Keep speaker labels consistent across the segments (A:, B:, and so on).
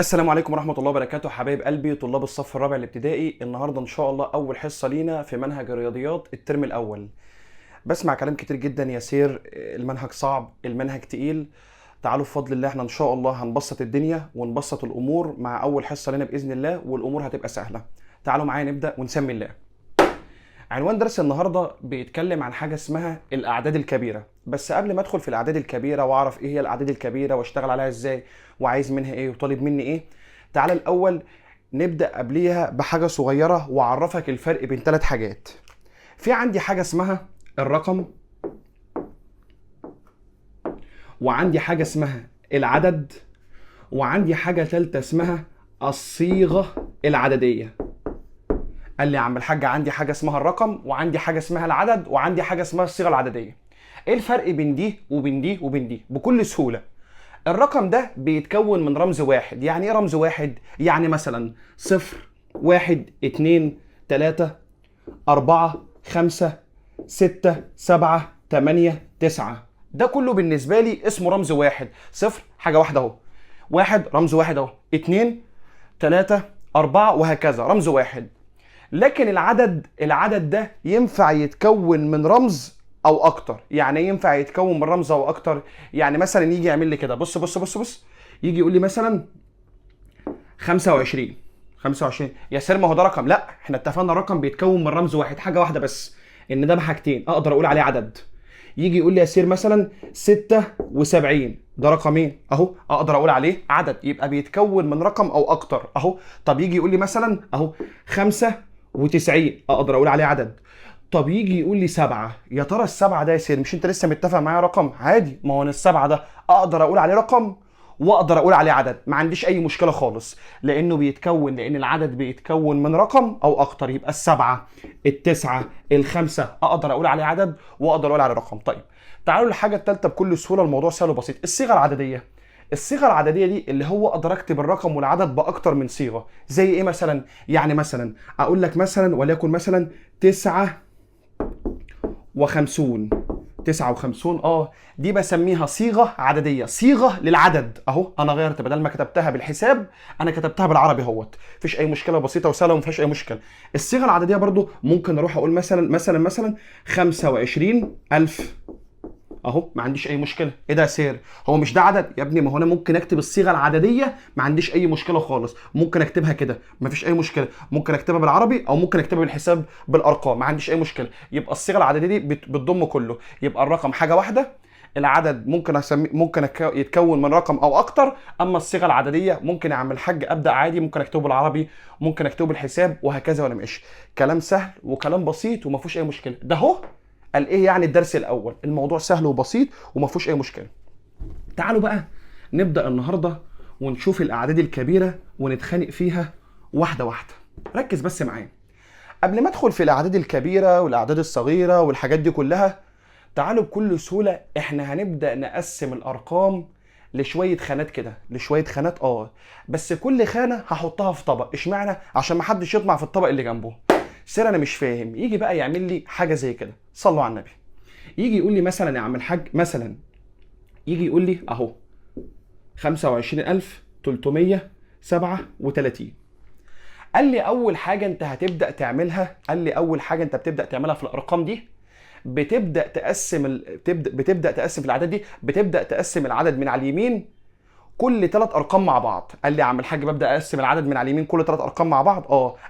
A: السلام عليكم ورحمة الله وبركاته حبايب قلبي طلاب الصف الرابع الابتدائي. النهاردة إن شاء الله أول حصة لينا في منهج الرياضيات الترم الأول. بسمع كلام كتير جدا يا سير، المنهج صعب، المنهج تقيل. تعالوا بفضل الله احنا إن شاء الله هنبسط الدنيا ونبسط الأمور مع أول حصة لنا بإذن الله، والأمور هتبقى سهلة. تعالوا معايا نبدأ ونسمي الله. عنوان درس النهارده بيتكلم عن حاجه اسمها الاعداد الكبيره. بس قبل ما ادخل في الاعداد الكبيره واعرف ايه هي الاعداد الكبيره واشتغل عليها ازاي وعايز منها ايه وطالب مني ايه، تعالى الاول نبدا قبليها بحاجه صغيره واعرفك الفرق بين ثلاث حاجات. في عندي حاجه اسمها الرقم، وعندي حاجه اسمها العدد، وعندي حاجه ثالثه اسمها الصيغه العدديه. قال لي يا عم الحاج عندي حاجه اسمها الرقم، وعندي حاجه اسمها العدد، وعندي حاجه اسمها الصيغه العدديه. ايه الفرق بين دي وبين دي وبين دي؟ بكل سهوله. الرقم ده بيتكون من رمز واحد. يعني ايه رمز واحد؟ يعني مثلا 0 1 2 3 4 5 6 7 8 9. ده كله بالنسبه لي اسمه رمز واحد. 0 حاجه واحده اهو، 1 رمز واحد اهو، 2 3 4 وهكذا رمز واحد. لكن العدد ده ينفع يتكون من رمز او اكتر. يعني ينفع يتكون من رمز او اكتر. يعني مثلا يجي يعمل لي كده، بص بص بص بص، يجي يقول لي مثلا 25. 25 يا سير ما هو ده رقم. لا، احنا اتفقنا الرقم بيتكون من رمز واحد، حاجه واحده بس، ان ده بحاجتين اقدر اقول عليه عدد. يجي يقول لي يا سير مثلا 76، ده رقمين اهو، اقدر اقول عليه عدد، يبقى بيتكون من رقم او اكتر اهو. طب يجي يقول لي مثلا اهو 95، اقدر اقول عليه عدد. طب يجي يقول لي 7، يا ترى السبعة ده يا سير مش انت لسه متفق معايا رقم عادي؟ ما هو انا السبعة ده اقدر اقول عليه رقم واقدر اقول عليه عدد، ما عنديش اي مشكله خالص، لانه بيتكون، لان العدد بيتكون من رقم او اكتر. يبقى السبعه، التسعه، الخمسه اقدر اقول عليه عدد واقدر اقول عليه رقم. طيب تعالوا للحاجه الثالثه بكل سهوله، الموضوع سهل وبسيط. الصيغه العدديه. الصيغه العدديه دي اللي هو اقدر اكتب الرقم والعدد باكتر من صيغه. زي ايه مثلا؟ يعني مثلا اقول لك مثلا وليكن مثلا 59. 59 دي بسميها صيغه عدديه، صيغه للعدد اهو. انا غيرت، بدل ما كتبتها بالحساب انا كتبتها بالعربي اهوت، مفيش اي مشكله، بسيطه وسهله ومفيهاش اي مشكله. الصيغه العدديه برضو ممكن اروح اقول مثلا 25,000 اهو، ما عنديش اي مشكله. ايه ده يا سير؟ هو مش ده عدد يا ابني؟ ما هو انا ممكن اكتب الصيغه العدديه، ما عنديش اي مشكله خالص، ممكن اكتبها كده ما فيش اي مشكله، ممكن اكتبها بالعربي او ممكن اكتبها بالحساب بالارقام، ما عنديش اي مشكله. يبقى الصيغه العدديه دي بتضم كله. يبقى الرقم حاجه واحده، العدد ممكن يتكون من رقم او اكتر، اما الصيغه العدديه ممكن اعمل الحاج ابدا عادي، ممكن اكتبه بالعربي، ممكن اكتبه بالحساب وهكذا وانا ماشي. كلام سهل وكلام بسيط وما فيهوش اي مشكله. ده هو قال ايه يعني الدرس الاول، الموضوع سهل وبسيط وما فيهوش اي مشكله. تعالوا بقى نبدا النهارده ونشوف الاعداد الكبيره ونتخانق فيها واحده واحده. ركز بس معايا قبل ما ادخل في الاعداد الكبيره والاعداد الصغيره والحاجات دي كلها. تعالوا بكل سهوله احنا هنبدا نقسم الارقام لشويه خانات كده، لشويه خانات بس كل خانه هحطها في طبق. اشمعنى؟ عشان ما حدش يطمع في الطبق اللي جنبه. سير انا مش فاهم. يجي بقى يعمل لي حاجه زي كده، صلوا على النبي. يجي يقول لي مثلا يا عم الحاج، مثلا يجي يقول لي اهو 25,337. قال لي اول حاجه انت هتبدا تعملها، بتبدا تعملها في الارقام دي، بتبدا تقسم في الاعداد دي، بتبدا تقسم العدد من على اليمين كل ثلاث ارقام مع بعض. قال لي يا عم الحاج ببدا اقسم العدد من على اليمين كل ثلاث ارقام مع بعض.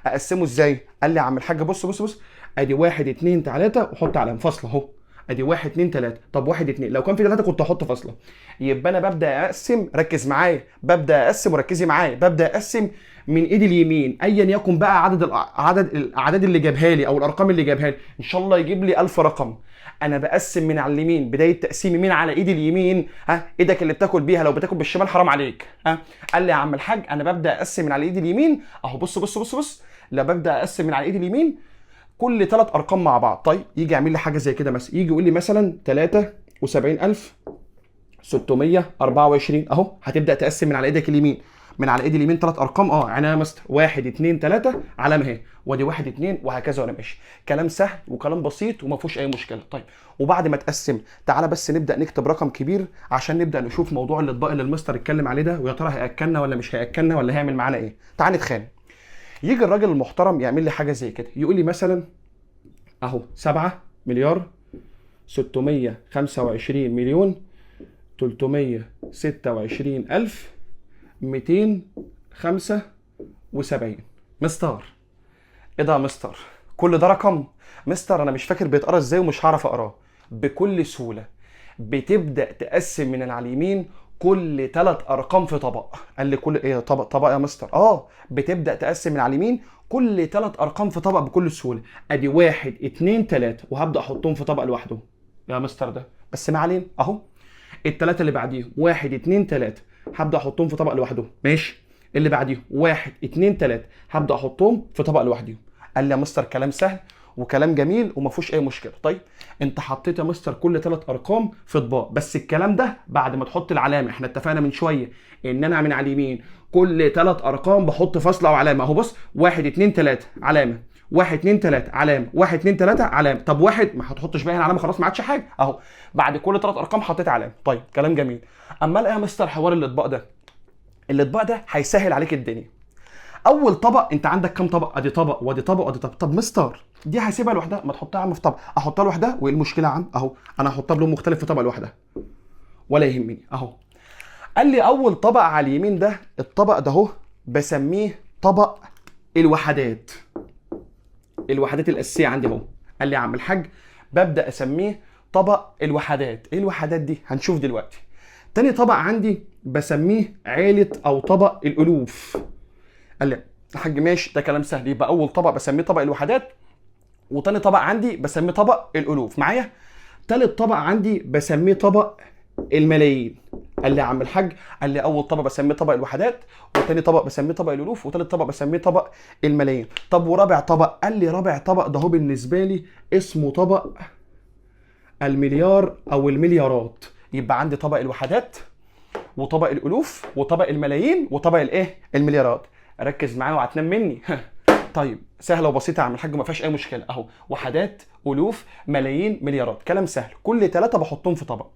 A: اقسمه ازاي؟ قال لي يا عم الحاج بص بص بص، ادي 1 2 3 وحط علامه فاصله اهو، ادي 1 2 3. طب 1 2 لو كان في 3 كنت احط فاصله. يبقى انا ببدا اقسم، ركز معايا، ببدا اقسم وركزي معايا، ببدا اقسم من ايدي اليمين ايا يكن بقى عدد الاعداد اللي جابها لي او الارقام اللي جابها لي، ان شاء الله يجيب لي 1000 رقم. انا بقسم من على اليمين، بدايه تقسيمي من على ايدي اليمين. ايدك اللي بتاكل بيها، لو بتاكل بالشمال حرام عليك. قال لي يا عم الحاج انا ببدا اقسم من على ايدي اليمين اهو، بص بص بص بص، لا ببدا اقسم من على ايدي اليمين كل ثلاث ارقام مع بعض. طيب يجي يعمل لي حاجه زي كده، مثلا يجي يقول لي مثلا 73,624 اهو، هتبدا تقسم من على ايدك اليمين. من على ايدي اليمين 3 ارقام، عينيا يا مستر، 1 2 3 علامه اهي، وادي 1 2 وهكذا وانا ماشي. كلام سهل وكلام بسيط وما فيهوش اي مشكله. طيب وبعد ما تقسم تعالى بس نبدا نكتب رقم كبير عشان نبدا نشوف موضوع الاطباق اللي المستر اتكلم عليه ده، ويا ترى هياكلنا ولا مش هياكلنا ولا هيعمل معانا ايه. تعالى نتخانق. يجي الراجل المحترم يعمل لي حاجه زي كده، يقول لي مثلا اهو 7 مليار 625 مليون 326 ألف 275. مستر ايه ده يا مستر؟ كل ده رقم؟ مستر انا مش فاكر بيتقرا ازاي ومش هعرف اقراه. بكل سهوله بتبدا تقسم من على اليمين كل 3 ارقام في طبق. قال لي كل ايه طبق يا مستر؟ بتبدا تقسم من على اليمين كل 3 ارقام في طبق بكل سهوله. ادي 1 2 3 وهبدا احطهم في طبق لوحده يا مستر. ده بس ما علينا اهو. الثلاثه اللي بعديهم 1 2 3 هبدا احطهم في طبق لوحدهم، ماشي. اللي بعديهم 1 2 3 هبدا احطهم في طبق لوحدهم. قال لي يا مستر كلام سهل وكلام جميل وما فيهوش اي مشكله. طيب انت حطيت يا مستر كل 3 ارقام في اطباق، بس الكلام ده بعد ما تحط العلامه. احنا اتفقنا من شويه ان انا من على اليمين كل 3 ارقام بحط فاصله وعلامه اهو. بص 1 2 3 علامه، 1 2 3 علامه، 1 2 3 علامه. طب واحد ما هتحطش بقى هنا علامه، خلاص ما عادش حاجه اهو. بعد كل 3 ارقام حطيت علامه. طيب كلام جميل. اما الاقي يا مستر حوار الاطباق ده، الاطباق ده هيسهل عليك الدنيا. اول طبق انت عندك كام طبق؟ ادي طبق وادي طبق وادي طبق. طب مستر دي هسيبها لوحدها، ما تحطها يا عم في طبق. احطها لوحدها وايه المشكله يا عم؟ اهو انا هحطها بلون مختلف في طبق لوحدها ولا يهمني اهو. قال لي اول طبق على اليمين ده، الطبق ده اهو بسميه طبق الوحدات. الوحدات الاساسيه عندي اهو. قال لي يا عم الحاج ببدا اسميه طبق الوحدات. ايه الوحدات دي؟ هنشوف دلوقتي. تاني طبق عندي بسميه عيله او طبق الالوف. قال لي يا حاج ماشي ده كلام سهل. يبقى اول طبق بسميه طبق الوحدات، وتاني طبق عندي بسميه طبق الالوف. معايا؟ تالت طبق عندي بسميه طبق الملايين. قال لي يا عم الحاج، قال لي اول طبق بسميه طبق الوحدات، وتاني طبق بسميه طبق الالوف، وتالت طبق بسميه طبق الملايين. طب ورابع طبق؟ قال لي رابع طبق ده هو بالنسبه لي اسمه طبق المليار او المليارات. يبقى عندي طبق الوحدات وطبق الالوف وطبق الملايين وطبق الايه؟ المليارات. ركز معايا وهتنام مني. طيب سهله وبسيطه يا عم الحاج، ما فيهاش اي مشكله اهو. وحدات، الوف، ملايين، مليارات. كلام سهل. كل 3 بحطهم في طبق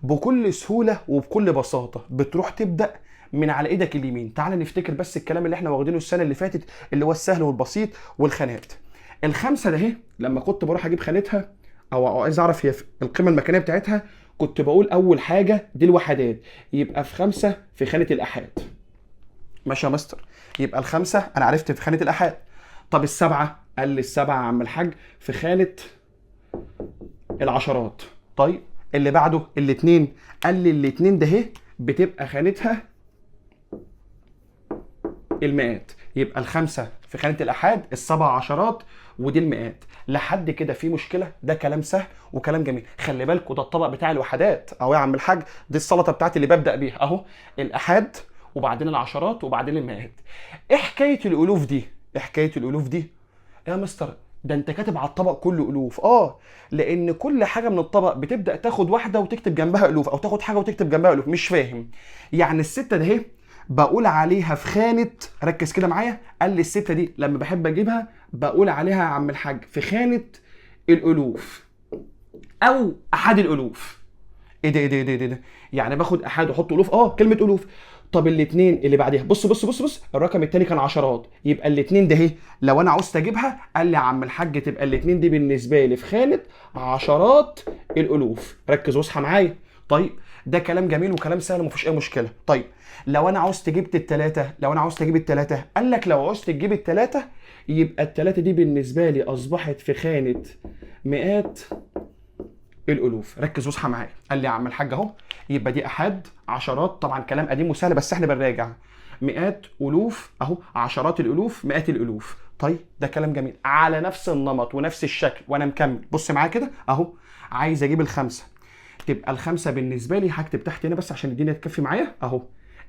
A: بكل سهوله وبكل بساطه. بتروح تبدا من على ايدك اليمين. تعال نفتكر بس الكلام اللي احنا واخدينه السنه اللي فاتت، اللي هو السهل والبسيط والخانات. الخمسه ده اهي لما كنت بروح اجيب خانتها او عايز اعرف هي القيمه المكانيه بتاعتها، كنت بقول اول حاجه دي الوحدات، يبقى في 5 في خانه الاحاد. ماشي يا مستر؟ يبقى ال5 انا عرفت في خانه الاحاد. طب ال7؟ قال لي ال7 يا عم الحاج في خانه العشرات. طيب اللي بعده ال2؟ قال لي ال2 ده اهي بتبقى خانتها المئات. يبقى ال5 في خانه الاحاد، ال7 عشرات، ودي المئات. لحد كده في مشكله؟ ده كلام سهل وكلام جميل. خلي بالكوا ده الطبق بتاع الوحدات اهو يا عم الحاج. دي السلطه بتاعتي اللي ببدا بيها اهو. الاحاد وبعدين العشرات وبعدين المئات. ايه حكايه الالوف دي؟ ايه حكايه الالوف دي يا مستر؟ ده انت كاتب على الطبق كله الوف. لان كل حاجه من الطبق بتبدا تاخد واحده وتكتب جنبها الوف، او تاخد حاجه وتكتب جنبها الوف. مش فاهم يعني السته ده اهي بقول عليها في خانه، ركز كده معايا. قال لي السته دي لما بحب اجيبها بقول عليها يا عم الحاج في خانه الالوف او احاد الالوف. ايه ده ايه ده ايه ده؟ يعني باخد احاد واحط الوف، كلمه الوف. طب الاثنين اللي بعديها، بص بص بص بص، الرقم الثاني كان عشرات، يبقى الاثنين ده اهي لو انا عاوزت اجيبها، قال لي يا عم الحاج تبقى الاثنين دي بالنسبه لي في خانه عشرات الالوف. ركز واصحى معايا. طيب ده كلام جميل وكلام سهل ومفيش اي مشكله. طيب لو انا عاوزت جبت الثلاثه، قال لك لو عاوزت تجيب الثلاثه يبقى الثلاثه دي بالنسبه لي اصبحت في خانه مئات الالوف. ركز واصحى معايا. قال لي يا عم الحاج اهو، يبقى دي احاد، عشرات، طبعا كلام قديم وسهل بس احنا بنراجع، مئات، الوف اهو، عشرات الالوف، مئات الالوف. طيب ده كلام جميل على نفس النمط ونفس الشكل وانا مكمل. بص معايا كده اهو. عايز اجيب الخمسه، تبقى الخمسه بالنسبه لي، هكتب تحت هنا بس عشان الدنيا تكفي معايا اهو.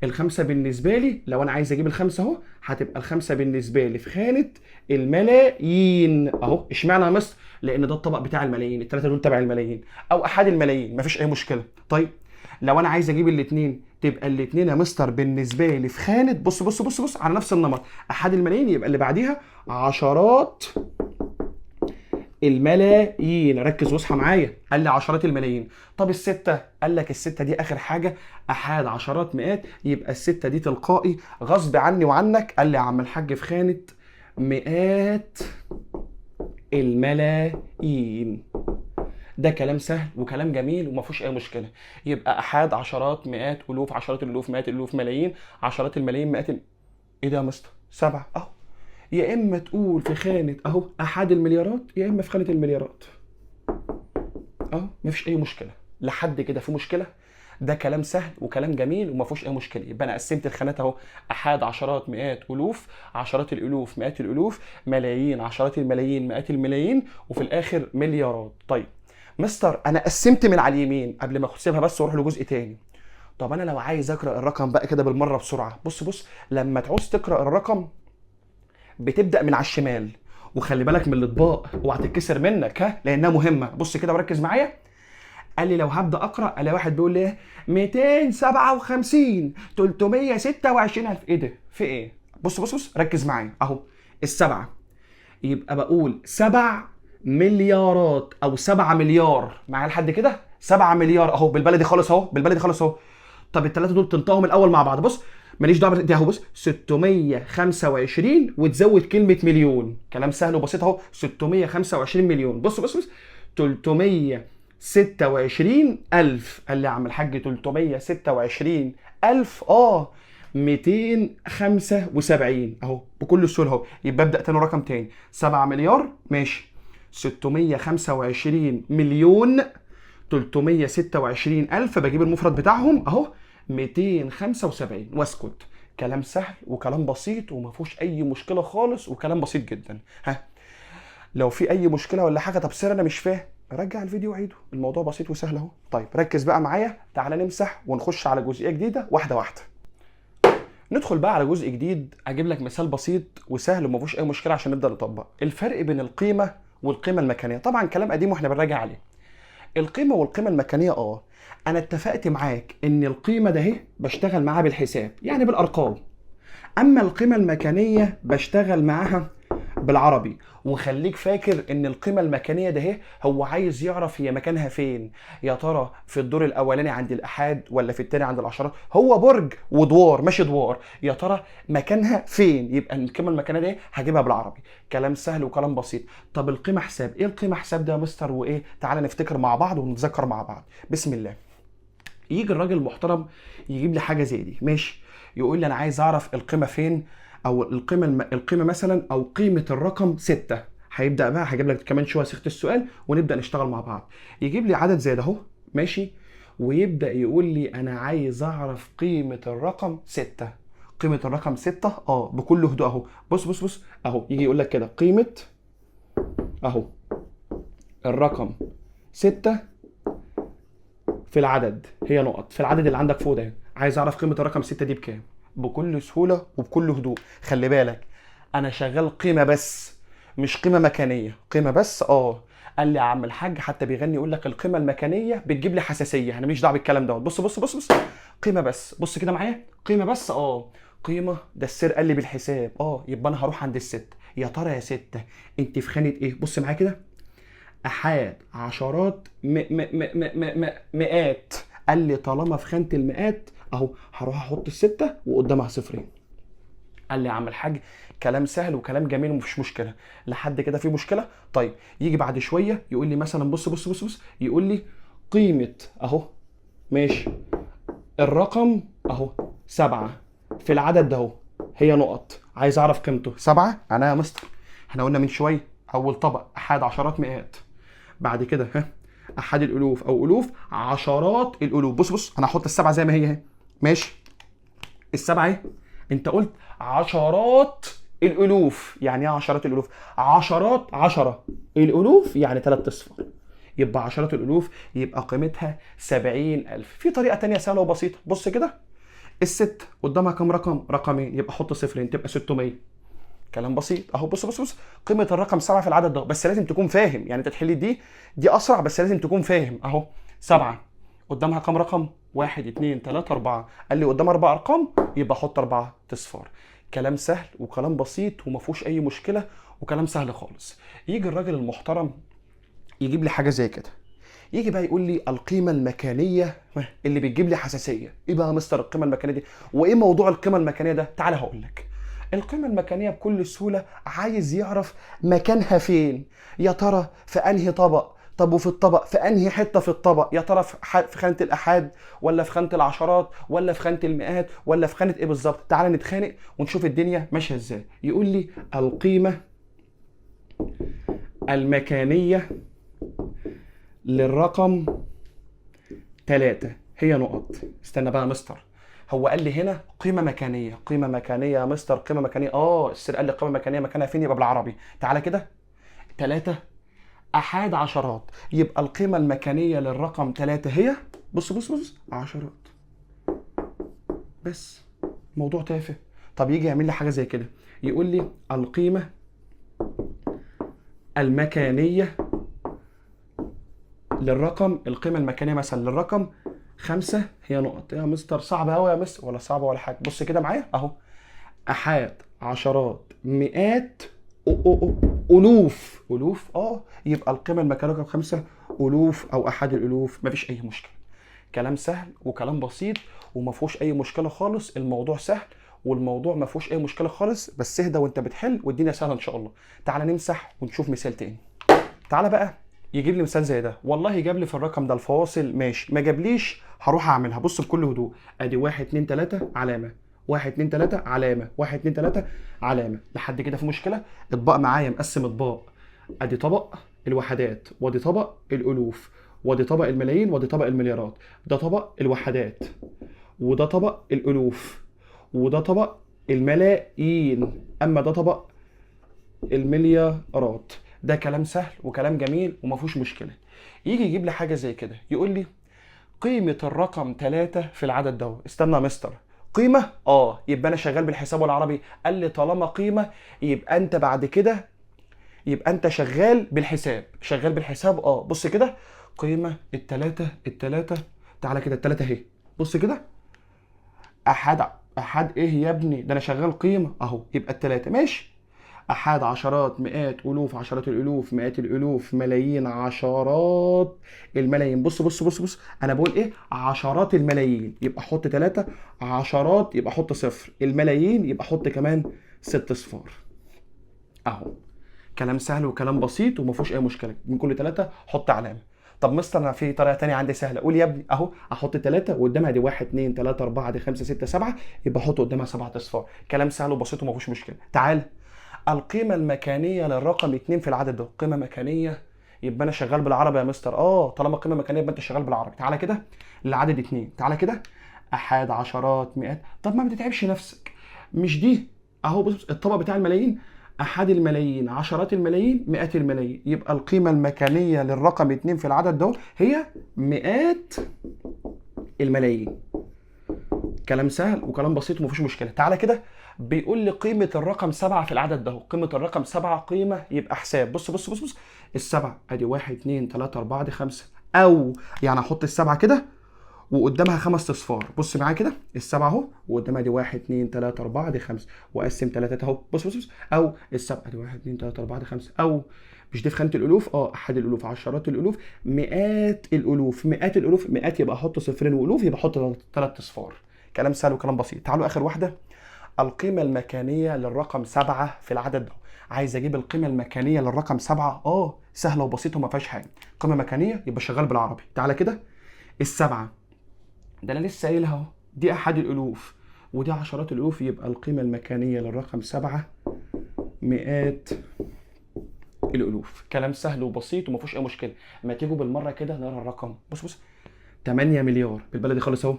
A: الخمسه بالنسبه لي لو انا عايز اجيب الخمسه اهو، هتبقى الخمسه بالنسبه لي في خانه الملايين اهو. اشمعنى يا مستر؟ لان ده الطبق بتاع الملايين، الثلاثه دول تبع الملايين او احد الملايين، مفيش اي مشكله. طيب لو انا عايز اجيب الاثنين، تبقى الاتنين يا مستر بالنسبه لي في خانه، بص بص بص بص على نفس النمط، احاد الملايين يبقى اللي بعديها عشرات الملايين. ركز واصحى معايا، قال لي عشرات الملايين. طب الستة، قال لك الستة دي آخر حاجة، أحاد عشرات مئات، يبقى الستة دي تلقائي غصب عني وعنك، قال لي يا عم الحاج في خانة مئات الملايين. ده كلام سهل وكلام جميل وما فيهوش اي مشكله. يبقى احاد عشرات مئات الوف عشرات الالوف مئات الالوف ملايين عشرات الملايين مئات ايه ده يا مستر؟ سبعه اهو. يا اما تقول في خانه اهو احاد المليارات، يا اما في خانه المليارات اهو، مفيش اي مشكله لحد كده. في مشكله؟ ده كلام سهل وكلام جميل وما فيهوش اي مشكله. يبقى انا قسمت الخانات اهو، احاد عشرات مئات الوف عشرات الالوف مئات الالوف ملايين عشرات الملايين مئات الملايين وفي الاخر مليارات. طيب مستر انا قسمت من على اليمين قبل ما احسبها بس واروح لجزء تاني. طب انا لو عايز اقرا الرقم بقى كده بالمره بسرعه، بص بص لما تعوز تقرا الرقم بتبدا من على الشمال، وخلي بالك من الاطباق اوعى تتكسر منك ها لانها مهمه. بص كده وركز معايا. قال لي لو هبدا اقرا الاقي واحد بيقول لي ايه 257 326 الف. ايه ده؟ في ايه؟ بص بص بص ركز معايا اهو، السبعه يبقى بقول 7 مليارات او 7 مليار معايا لحد كده، 7 مليار اهو بالبلدي خالص اهو، بالبلدي خالص اهو. طب الثلاثه دول تنطقهم الاول مع بعض، بص ماليش دعوه دي اهو، بص 625 وتزود كلمه مليون، كلام سهل وبسيط اهو، 625 مليون. بص بص بص 326 الف. قال لي يا عم الحاج 326 الف 275 اهو بكل سهوله اهو. يبقى ابدا تاني رقم تاني، 7 مليار ماشي، 625 مليون 326 الف، بجيب المفرد بتاعهم اهو 275 واسكت. كلام سهل وكلام بسيط وما فيهوش اي مشكله خالص وكلام بسيط جدا. ها لو في اي مشكله ولا حاجه، طب سير انا مش فاهم، رجع الفيديو وعيده، الموضوع بسيط وسهل اهو. طيب ركز بقى معايا، تعالى نمسح ونخش على جزئيه جديده واحده واحده. ندخل بقى على جزء جديد، اجيب لك مثال بسيط وسهل وما فيهوش اي مشكله عشان نبدا نطبق. الفرق بين القيمه والقيمه المكانيه، طبعا كلام قديم واحنا بنراجع عليه. القيمه والقيمه المكانيه انا اتفقت معاك ان القيمه ده اهي بشتغل معاها بالحساب يعني بالارقام، اما القيمه المكانيه بشتغل معاها بالعربي. وخليك فاكر ان القيمه المكانيه ده اهي هو عايز يعرف هي مكانها فين، يا ترى في الدور الاولاني عند الاحاد ولا في الثاني عند العشرات، هو برج ودوار ماشي دوار، يا ترى مكانها فين. يبقى القيمه المكانيه دي هجيبها بالعربي، كلام سهل وكلام بسيط. طب القيمه حساب، ايه القيمه حساب ده يا مستر وايه؟ تعالى نفتكر مع بعض ونتذكر مع بعض. بسم الله. يجي الراجل المحترم يجيب لي حاجه زي دي ماشي، يقول لي انا عايز اعرف القيمه فين، او القيمه مثلا، او قيمه الرقم 6. هيبدا بقى هجيب لك كمان شويه صيغه السؤال ونبدا نشتغل مع بعض. يجيب لي عدد زي ده اهو ماشي، ويبدا يقول لي انا عايز اعرف قيمه الرقم 6. قيمه الرقم 6 بكل هدوء اهو، بص بص بص اهو، يجي يقول لك كده قيمه اهو الرقم 6 في العدد، هي نقط في العدد اللي عندك فوق ده. عايز اعرف قيمه الرقم 6 دي بكام بكل سهوله وبكل هدوء. خلي بالك انا شغال قيمه بس مش قيمه مكانيه، قيمه بس. قال لي يا عم الحاج حتى بيغني يقول لك القيمه المكانيه بتجيب لي حساسيه، انا ماليش دعوه بالكلام دوت. بص بص بص بص قيمه بس، بص كده معايا، قيمه بس قيمه. ده السر قال لي بالحساب يبقى انا هروح عند الست. يا ترى يا ستة انت في خانه ايه؟ بص معايا كده، احاد عشرات مئات. قال لي طالما في خانه المئات اهو هروح احط الستة وقدامها صفرين. قال لي يا عم الحاج كلام سهل وكلام جميل ومفيش مشكله لحد كده. في مشكله؟ طيب يجي بعد شويه يقول لي مثلا بص بص بص بص، يقول لي قيمه اهو ماشي الرقم اهو 7 في العدد ده اهو، هي نقط، عايز اعرف قيمته 7. انا يا مستر احنا قلنا من شويه اول طبق احاد عشرات مئات، بعد كده احاد الالوف او الوف عشرات الالوف. بص بص انا هحط السبعه زي ما هي اهي ماشي، السبعه اهي انت قلت عشرات الالوف، يعني ايه عشرات الالوف؟ عشرات 10 الالوف يعني 3 اصفار، يبقى عشرات الالوف يبقى قيمتها 70,000. في طريقه تانية سهله وبسيطه، بص كده الست قدامها كام رقم؟ رقمين، يبقى حط صفرين تبقى 600. كلام بسيط اهو. بص بص بص قيمه الرقم 7 في العدد ده، بس لازم تكون فاهم، يعني انت تحل دي اسرع بس لازم تكون فاهم اهو. 7 قدامها كام رقم؟ 1 2 3 4. قال لي قدام 4 ارقام يبقى احط 4 اصفار. كلام سهل وكلام بسيط وما فيهوش اي مشكله وكلام سهل خالص. يجي الراجل المحترم يجيب لي حاجه زي كده، يجي بقى يقول لي القيمه المكانيه اللي بتجيب لي حساسيه. ايه بقى يا مستر القيمه المكانيه دي؟ وايه موضوع القيمه المكانيه ده؟ تعالى هقول لك. القيمه المكانيه بكل سهوله عايز يعرف مكانها فين. يا ترى في انهي طبق؟ طب وفي الطبق في انهي حته في الطبق؟ يا ترى في خانه الاحاد، ولا في خانه العشرات، ولا في خانه المئات، ولا في خانه ايه بالظبط؟ تعالى نتخانق ونشوف الدنيا ماشيه ازاي. يقول لي القيمه المكانيه للرقم 3 هي نقط. استنى بقى يا مستر، هو قال لي هنا قيمه مكانيه. قيمه مكانيه يا مستر، قيمه مكانيه. السر قال لي قيمه مكانيه، مكانها فين؟ يبقى بالعربي. تعالى كده، 3 احاد عشرات، يبقى القيمه المكانيه للرقم 3 هي بص بص بص عشرات. بس موضوع تافه. طب يجي يعمل لي حاجه زي كده، يقول لي القيمه المكانيه للرقم، القيمه المكانيه مثلا للرقم 5 هي نقط. يا مستر صعبه قوي يا مستر. ولا صعبه ولا حاجه، بص كده معايا اهو. احاد عشرات مئات الوف. يبقى القيمه المكانيه رقم 5 الوف او احاد الالوف. مفيش اي مشكله. كلام سهل وكلام بسيط وما فيهوش اي مشكله خالص. الموضوع سهل والموضوع ما فيهوش اي مشكله خالص. بس اهدى وانت بتحل والدنيا سهله ان شاء الله. تعالى نمسح ونشوف مثال تاني. تعالى بقى يجيب لي مثال زي ده. والله جاب لي في الرقم ده الفواصل ماشي، ما جابليش هروح اعملها. بص بكل هدوء، ادي 1 2 3 علامه، 1 2 3 علامه، 1 2 3 علامه. لحد كده في مشكله؟ اطباق معايا، مقسم اطباق. ادي طبق الوحدات، وادي طبق الالوف، وادي طبق الملايين، وادي طبق المليارات. ده طبق الوحدات، وده طبق الالوف، وده طبق الملايين، اما ده طبق المليارات. ده كلام سهل وكلام جميل وما فيهوش مشكله. يجي يجيب لي حاجه زي كده، يقول لي قيمه الرقم 3 في العدد ده. استنى يا مستر، قيمه؟ يبقى انا شغال بالحساب والعربي. قال لي طالما قيمه يبقى انت بعد كده يبقى انت شغال بالحساب. شغال بالحساب. بص كده، قيمه التلاته. تعالى كده التلاته اهي. بص كده، احاد ايه يا ابني؟ ده انا شغال قيمه اهو. يبقى التلاته ماشي. احاد عشرات مئات الوف، عشرات الالوف، مئات الالوف، ملايين، عشرات الملايين. بص بص بص بص، انا بقول ايه؟ عشرات الملايين يبقى احط 3، عشرات يبقى احط 0، الملايين يبقى احط كمان 6 صفار اهو. كلام سهل وكلام بسيط وما فيهوش اي مشكله. من كل 3 حط علامه. طب مستر انا في طريقه ثانيه عندي سهله. قول يا ابني اهو. احط 3 وقدامها دي 1 2 3 4 دي 5 6 7، يبقى احط قدامها 7 اصفار. كلام سهل وبسيط وما فيهوش مشكله. تعال، القيمه المكانيه للرقم 2 في العدد ده. قيمه مكانيه يبقى انا شغال بالعربي يا مستر. طالما قيمه مكانيه يبقى انت شغال بالعربي. تعالى كده للعدد 2. تعالى كده، احاد عشرات مئات. طب ما بتتعبش نفسك، مش دي اهو. بص الطبق بتاع الملايين، احاد الملايين، عشرات الملايين، مئات الملايين. يبقى القيمه المكانيه للرقم 2 في العدد ده هي مئات الملايين. كلام سهل وكلام بسيط ومفيش مشكله. تعالى كده، بيقول لي قيمه الرقم 7 في العدد ده. قيمه الرقم 7 قيمه يبقى حساب. بص بص بص بص، السبعه ادي 1 2 3 4 دي 5، او يعني احط السبعه كده وقدامها 5 اصفار. بص معايا كده، السبعه اهو وقدامها دي 1 2 3 4 دي 5، واقسم 3 اهو. بص بص بص، او السبعه دي 1 2 3 4 دي 5، او مش دي في خانه الالوف؟ احد الالوف، عشرات الالوف، مئات الالوف، مئات الالوف. مئات يبقى احط صفرين، والوف يبقى احط 3 اصفار. كلام سهل وكلام بسيط. تعالوا اخر واحده، القيمه المكانيه للرقم 7 في العدد ده. عايز اجيب القيمه المكانيه للرقم 7. سهله وبسيطه وما فيهاش حاجه. قيمه مكانيه يبقى شغال بالعربي. تعالى كده، السبعه ده انا لسه قايلها اهو، دي احد الالوف ودي عشرات الالوف. يبقى القيمه المكانيه للرقم 7 مئات الالوف. كلام سهل وبسيط وما فيهوش اي مشكله. ما تيجوا بالمره كده نقرا الرقم. بص بص، 8 مليار بالبلدي خالص اهو،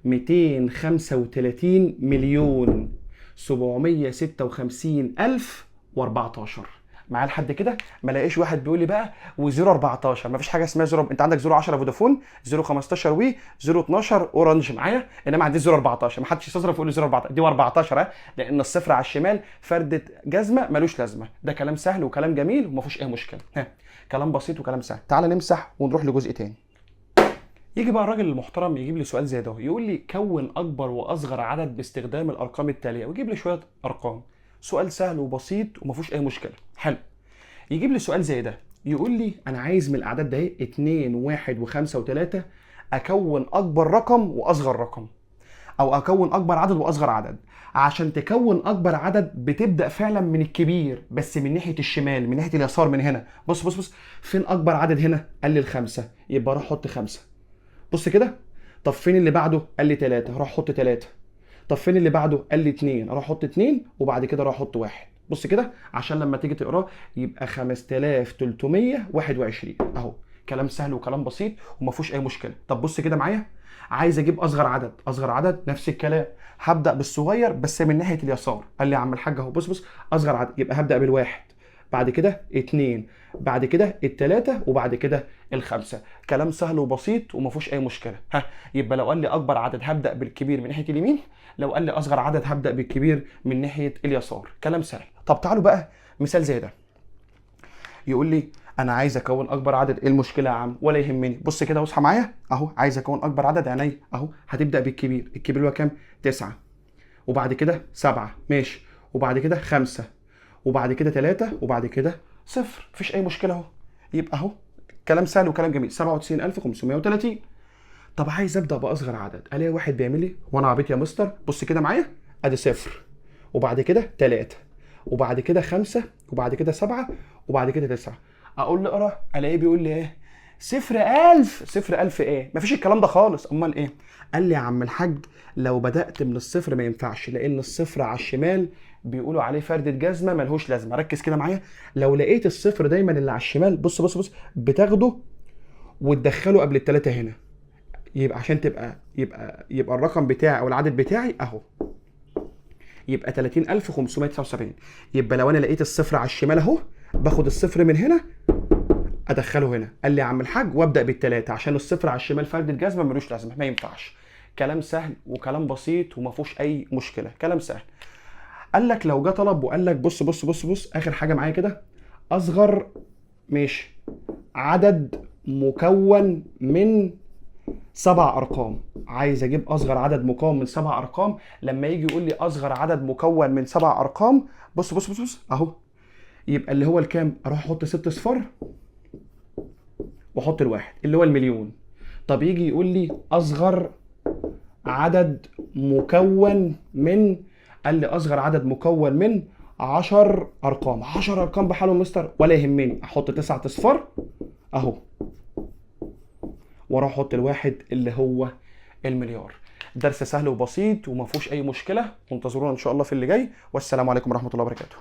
A: 235 مليون 756 الف و14. معايا لحد كده؟ ما لاقيش واحد بيقول لي بقى و014. ما فيش حاجه اسمها 0. انت عندك 010 فودافون، 015 وي، 012 اورنج معايا، انما عندي 014. ما حدش يستظرف يقول لي 014 دي 14 لان الصفر على الشمال فرده جزمه ملوش لازمه. ده كلام سهل وكلام جميل وما فيهوش اي مشكله. كلام بسيط وكلام سهل. تعال نمسح ونروح لجزء تاني. يجي بقى الراجل المحترم يجيب لي سؤال زي ده، يقول لي كون اكبر واصغر عدد باستخدام الارقام التاليه، ويجيب لي شويه ارقام. سؤال سهل وبسيط وما فيهوش اي مشكله. حلو. يجيب لي سؤال زي ده يقول لي انا عايز من الاعداد ده اهي 2 و1 و5 و3 اكون اكبر رقم واصغر رقم، او اكون اكبر عدد واصغر عدد. عشان تكون اكبر عدد بتبدا فعلا من الكبير بس من ناحيه الشمال، من ناحيه اليسار من هنا. بص بص بص، فين اكبر عدد هنا؟ قال لي الخمسه، يبقى اروح احط خمسه. بص كده. طب فين اللي بعده؟ قال لي 3، هروح احط 3. طب فين اللي بعده؟ قال لي 2، اروح احط 2 وبعد كده اروح احط 1. بص كده عشان لما تيجي تقراه يبقى 5321 اهو. كلام سهل وكلام بسيط وما فيهوش اي مشكله. طب بص كده معايا، عايز اجيب اصغر عدد. اصغر عدد نفس الكلام، هبدا بالصغير بس من ناحيه اليسار. قال لي يا عم الحاج اهو، بص بص، اصغر عدد يبقى هبدا بالواحد، بعد كده 2، بعد كده التلاتة، وبعد كده الخمسة. كلام سهل وبسيط وما فيهوش اي مشكله. ها، يبقى لو قال لي اكبر عدد هبدا بالكبير من ناحيه اليمين، لو قال لي اصغر عدد هبدا بالكبير من ناحيه اليسار. كلام سهل. طب تعالوا بقى مثال زي ده. يقول لي انا عايز اكون اكبر عدد. ايه المشكله يا عم؟ ولا يهمني. بص كده واصحى معايا اهو، عايز اكون اكبر عدد عينيا اهو. هتبدا بالكبير. الكبير اللي هو كام؟ 9، وبعد كده 7 ماشي، وبعد كده 5، وبعد كده 3، وبعد كده 0. مفيش اي مشكله اهو. يبقى اهو كلام سهل وكلام جميل. 97530. طب عايز ابدا باصغر عدد، الاقي واحد بيعمل لي وانا عبيط يا مستر. بص كده معايا، ادي 0، وبعد كده 3، وبعد كده 5، وبعد كده 7، وبعد كده 9. اقول له اقرا، الاقيه بيقول لي ايه؟ 0,000. 0,000 ايه؟ مفيش الكلام ده خالص. امال ايه؟ قال لي يا عم الحاج لو بدات من الصفر ما ينفعش، لان الصفر على الشمال بيقولوا عليه فردة جزمه ملهوش لازمه. ركز كده معايا، لو لقيت الصفر دايما اللي على الشمال، بص بص بص، بتاخده وتدخله قبل الثلاثه هنا. يبقى عشان يبقى الرقم بتاعي او العدد بتاعي اهو، يبقى 30579. يبقى لو انا لقيت الصفر على الشمال اهو، باخد الصفر من هنا ادخله هنا. قال لي يا عم الحاج وابدا بالثلاثه، عشان الصفر على الشمال فرد الجزمه ملوش لازمه، ما ينفعش. كلام سهل وكلام بسيط وما فيهوش اي مشكله. كلام سهل. قال لك لو جه طلب وقال لك بص بص بص بص، اخر حاجه معايا كده، اصغر ماشي عدد مكون من 7 ارقام. عايز اجيب اصغر عدد مكون من 7 ارقام. لما يجي يقول لي اصغر عدد مكون من 7 ارقام، بص بص بص بص اهو، يبقى اللي هو الكام؟ اروح احط 6 صفار واحط الواحد اللي هو المليون. طب يجي يقول لي اصغر عدد مكون من، قال لي اصغر عدد مكون من 10 ارقام. 10 ارقام بحالهم مستر؟ ولا يهمني، احط 9 اصفار اهو، واروح احط الواحد اللي هو المليار. درس سهل وبسيط وما فيهوش اي مشكله. وانتظرونا ان شاء الله في اللي جاي، والسلام عليكم ورحمه الله وبركاته.